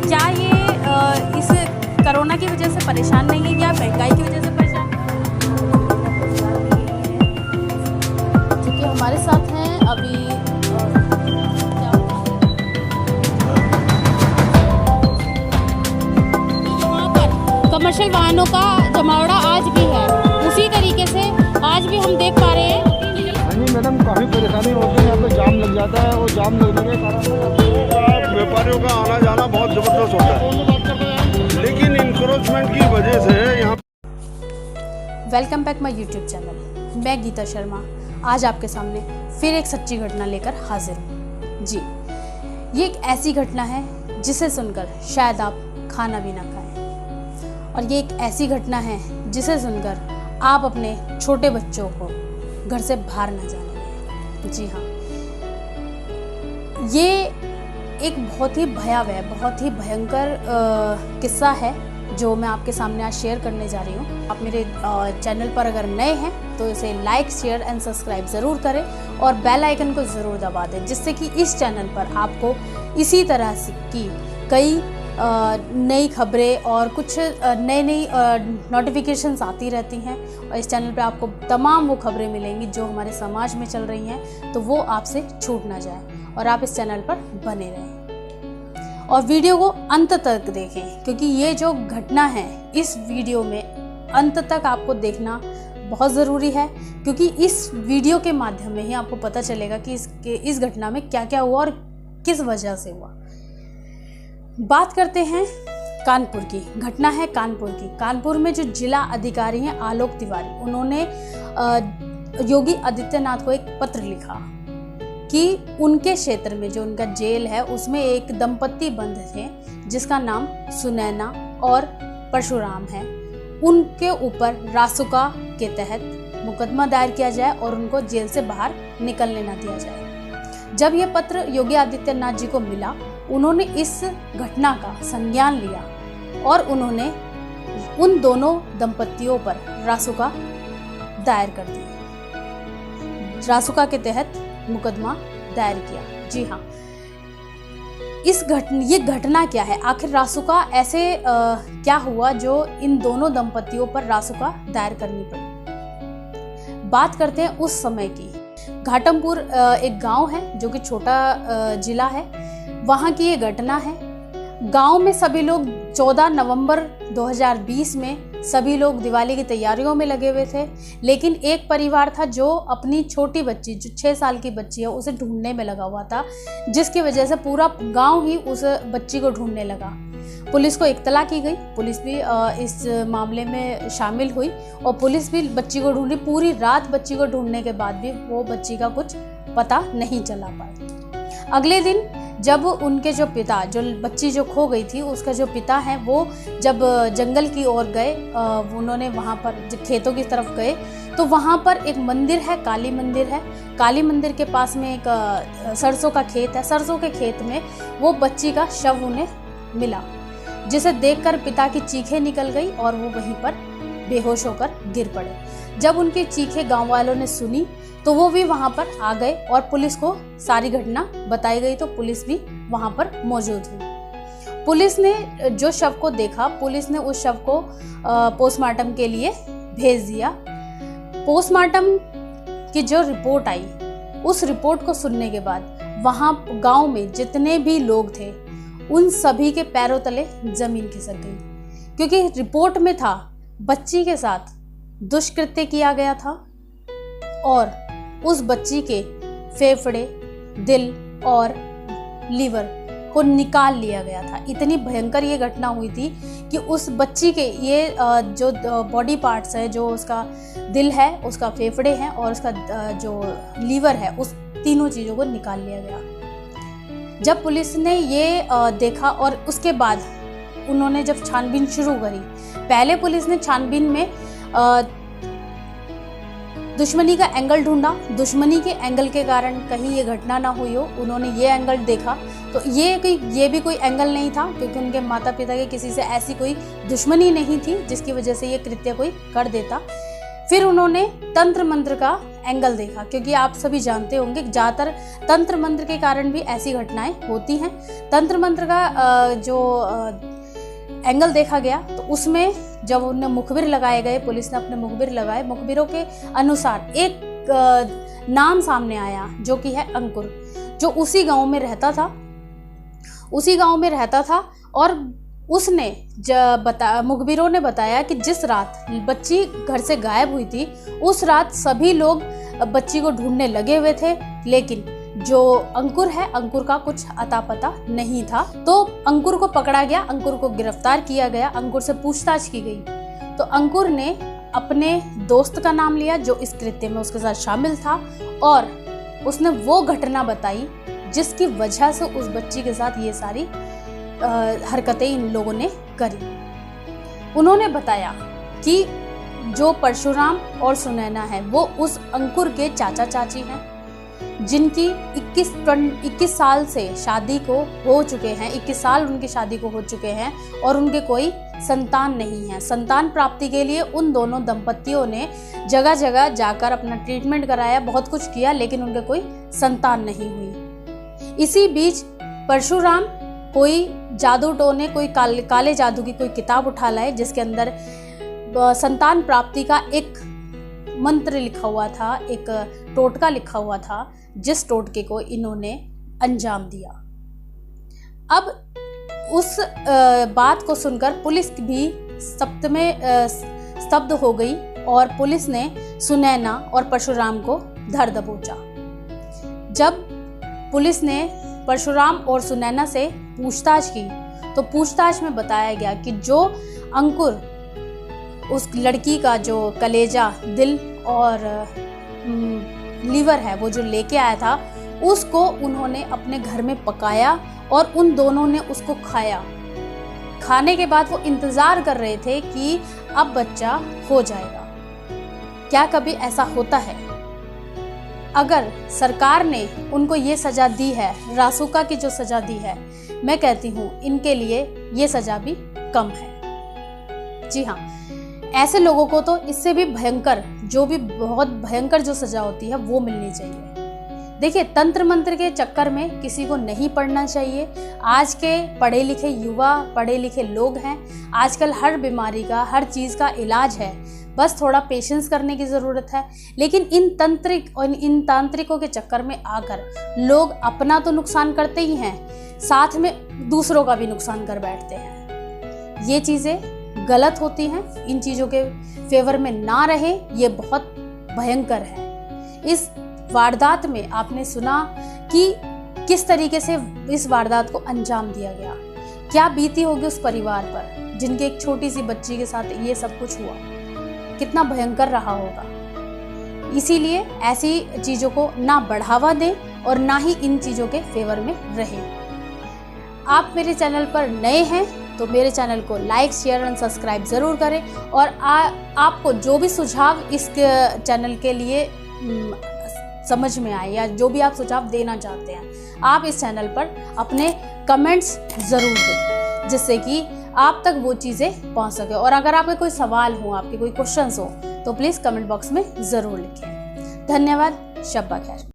क्या ये इस कोरोना की वजह से परेशान नहीं है या महंगाई की वजह से परेशान है? क्योंकि हमारे साथ हैं अभी यहाँ पर कमर्शियल वाहनों का जमावड़ा आज भी है, उसी तरीके से आज भी हम देख पा रहे हैं। हाँ जी मैडम, काफ़ी परेशानी होती है, यहाँ पे जाम लग जाता है और जाम लगने के कारण व्यापारियों का आना जाना बहुत ज़बरदस्त होता है, लेकिन इंक्रोचमेंट की वजह से यहाँ। Welcome back my YouTube channel. मैं गीता शर्मा आज आपके सामने फिर एक सच्ची घटना लेकर हाजिर हूँ। जी, ये एक ऐसी घटना है जिसे सुनकर शायद आप खाना भी ना खाएं, और ये एक ऐसी घटना है जिसे सुनकर आप अपने छोटे बच्चों को घर से बाहर ना जाने दें। जी हाँ, ये एक बहुत ही भयावह, बहुत ही भयंकर किस्सा है जो मैं आपके सामने आज शेयर करने जा रही हूँ। आप मेरे चैनल पर अगर नए हैं तो इसे लाइक, शेयर एंड सब्सक्राइब ज़रूर करें और बेल आइकन को ज़रूर दबा दें, जिससे कि इस चैनल पर आपको इसी तरह की कई नई खबरें और कुछ नई नोटिफिकेशंस आती रहती हैं। और इस चैनल पे आपको तमाम वो खबरें मिलेंगी जो हमारे समाज में चल रही हैं, तो वो आपसे छूट ना जाए और आप इस चैनल पर बने रहें और वीडियो को अंत तक देखें, क्योंकि ये जो घटना है इस वीडियो में अंत तक आपको देखना बहुत ज़रूरी है, क्योंकि इस वीडियो के माध्यम में ही आपको पता चलेगा कि इस घटना में क्या क्या हुआ और किस वजह से हुआ। बात करते हैं कानपुर की। घटना है कानपुर की। कानपुर में जो जिला अधिकारी हैं आलोक तिवारी, उन्होंने योगी आदित्यनाथ को एक पत्र लिखा कि उनके क्षेत्र में जो उनका जेल है उसमें एक दंपत्ति बंद थे जिसका नाम सुनैना और परशुराम है। उनके ऊपर रासुका के तहत मुकदमा दायर किया जाए और उनको जेल से बाहर निकलने न दिया जाए। जब यह पत्र योगी आदित्यनाथ जी को मिला, उन्होंने इस घटना का संज्ञान लिया और उन्होंने उन दोनों दंपत्तियों पर रासुका दायर कर दी। रासुका के तहत मुकदमा दायर किया। जी हाँ, ये घटना क्या है, आखिर रासुका ऐसे क्या हुआ जो इन दोनों दंपत्तियों पर रासुका दायर करनी पड़ी। बात करते हैं उस समय की। घाटमपुर एक गांव है जो कि छोटा जिला है, वहाँ की ये घटना है। गांव में सभी लोग 14 नवंबर 2020 में सभी लोग दिवाली की तैयारियों में लगे हुए थे, लेकिन एक परिवार था जो अपनी छोटी बच्ची, जो 6 साल की बच्ची है, उसे ढूंढने में लगा हुआ था, जिसकी वजह से पूरा गांव ही उस बच्ची को ढूंढने लगा। पुलिस को इत्तला की गई, पुलिस भी इस मामले में शामिल हुई और पुलिस भी बच्ची को ढूंढी। पूरी रात बच्ची को ढूंढने के बाद भी वो बच्ची का कुछ पता नहीं चला पाया। अगले दिन जब उनके जो पिता, जो बच्ची जो खो गई थी, उसका जो पिता है, वो जब जंगल की ओर गए, उन्होंने वहाँ पर जब खेतों की तरफ गए तो वहाँ पर एक मंदिर है, काली मंदिर है। काली मंदिर के पास में एक सरसों का खेत है। सरसों के खेत में वो बच्ची का शव उन्हें मिला, जिसे देखकर पिता की चीखें निकल गई और वो वहीं पर बेहोश होकर गिर पड़े। जब उनकी चीखें गांव वालों ने सुनी तो वो भी वहां पर आ गए और पुलिस को सारी घटना बताई गई, तो पुलिस भी वहां पर मौजूद हुई। पुलिस ने जो शव को देखा, पुलिस ने उस शव को पोस्टमार्टम के लिए भेज दिया। पोस्टमार्टम की जो रिपोर्ट आई, उस रिपोर्ट को सुनने के बाद वहां गांव में जितने भी लोग थे उन सभी के पैरों तले जमीन खिसक गई, क्योंकि रिपोर्ट में था बच्ची के साथ दुष्कृत्य किया गया था और उस बच्ची के फेफड़े, दिल और लीवर को निकाल लिया गया था। इतनी भयंकर ये घटना हुई थी कि उस बच्ची के ये जो बॉडी पार्ट्स है, जो उसका दिल है, उसका फेफड़े हैं और उसका जो लीवर है, उस तीनों चीज़ों को निकाल लिया गया। जब पुलिस ने ये देखा और उसके बाद उन्होंने जब छानबीन शुरू करी, पहले पुलिस ने छानबीन में दुश्मनी का एंगल ढूंढा। दुश्मनी के एंगल के कारण कहीं ये घटना ना हुई हो, उन्होंने ये एंगल देखा तो ये भी कोई एंगल नहीं था, क्योंकि उनके माता पिता के किसी से ऐसी कोई दुश्मनी नहीं थी जिसकी वजह से ये कृत्य कोई कर देता। फिर उन्होंने तंत्र मंत्र का एंगल देखा, क्योंकि आप सभी जानते होंगे ज़्यादातर तंत्र मंत्र के कारण भी ऐसी घटनाएं होती हैं। तंत्र मंत्र का जो एंगल देखा गया तो उसमें जब उन्हें मुखबिर लगाए गए, पुलिस ने अपने मुखबिर लगाए, मुखबिरों के अनुसार एक नाम सामने आया जो कि है अंकुर, जो उसी गांव में रहता था और उसने मुखबिरों ने बताया कि जिस रात बच्ची घर से गायब हुई थी उस रात सभी लोग बच्ची को ढूंढने लगे हुए थे, लेकिन जो अंकुर है, अंकुर का कुछ अता पता नहीं था। तो अंकुर को पकड़ा गया, अंकुर को गिरफ्तार किया गया, अंकुर से पूछताछ की गई। तो अंकुर ने अपने दोस्त का नाम लिया जो इस कृत्य में उसके साथ शामिल था, और उसने वो घटना बताई जिसकी वजह से उस बच्ची के साथ ये सारी हरकतें इन लोगों ने करी। उन्होंने बताया कि जो परशुराम और सुनैना है वो उस अंकुर के चाचा चाची हैं, जिनकी 21 साल से शादी को हो चुके हैं, 21 साल उनकी शादी को हो चुके हैं और उनके कोई संतान नहीं है। संतान प्राप्ति के लिए उन दोनों दंपतियों ने जगह जगह जाकर अपना ट्रीटमेंट कराया, बहुत कुछ किया, लेकिन उनके कोई संतान नहीं हुई। इसी बीच परशुराम कोई जादू टोने, कोई काले जादू की कोई किताब उठा लाए जिसके अंदर संतान प्राप्ति का एक मंत्र लिखा हुआ था, एक टोटका लिखा हुआ था, जिस टोटके को इन्होंने अंजाम दिया। अब उस बात को सुनकर पुलिस भी स्तब्ध हो गई और पुलिस ने सुनैना और परशुराम को धर दबोचा। जब पुलिस ने परशुराम और सुनैना से पूछताछ की तो पूछताछ में बताया गया कि जो अंकुर उस लड़की का जो कलेजा, दिल और लीवर है वो जो लेके आया था, उसको उन्होंने अपने घर में पकाया और उन दोनों ने उसको खाया। खाने के बाद वो इंतज़ार कर रहे थे कि अब बच्चा हो जाएगा। क्या कभी ऐसा होता है? अगर सरकार ने उनको ये सज़ा दी है, रासुका की जो सज़ा दी है, मैं कहती हूँ इनके लिए ये सज़ा भी कम है। जी हाँ, ऐसे लोगों को तो इससे भी भयंकर, जो भी बहुत भयंकर जो सज़ा होती है वो मिलनी चाहिए। देखिए, तंत्र मंत्र के चक्कर में किसी को नहीं पड़ना चाहिए। आज के पढ़े लिखे युवा, पढ़े लिखे लोग हैं, आजकल हर बीमारी का, हर चीज़ का इलाज है, बस थोड़ा पेशेंस करने की ज़रूरत है। लेकिन इन तांत्रिकों के चक्कर में आकर लोग अपना तो नुकसान करते ही हैं, साथ में दूसरों का भी नुकसान कर बैठते हैं। ये चीज़ें गलत होती हैं, इन चीज़ों के फेवर में ना रहे, ये बहुत भयंकर है। इस वारदात में आपने सुना कि किस तरीके से इस वारदात को अंजाम दिया गया, क्या बीती होगी उस परिवार पर जिनके एक छोटी सी बच्ची के साथ ये सब कुछ हुआ, कितना भयंकर रहा होगा। इसीलिए ऐसी चीज़ों को ना बढ़ावा दें और ना ही इन चीज़ों के फेवर में रहें। आप मेरे चैनल पर नए हैं तो मेरे चैनल को लाइक, शेयर और सब्सक्राइब ज़रूर करें। और आपको जो भी सुझाव इस चैनल के लिए समझ में आए या जो भी आप सुझाव देना चाहते हैं, आप इस चैनल पर अपने कमेंट्स ज़रूर दें, जिससे कि आप तक वो चीज़ें पहुंच सके। और अगर आपके कोई सवाल हो, आपके कोई क्वेश्चंस हो, तो प्लीज़ कमेंट बॉक्स में ज़रूर लिखें। धन्यवाद। शब्बा खैर।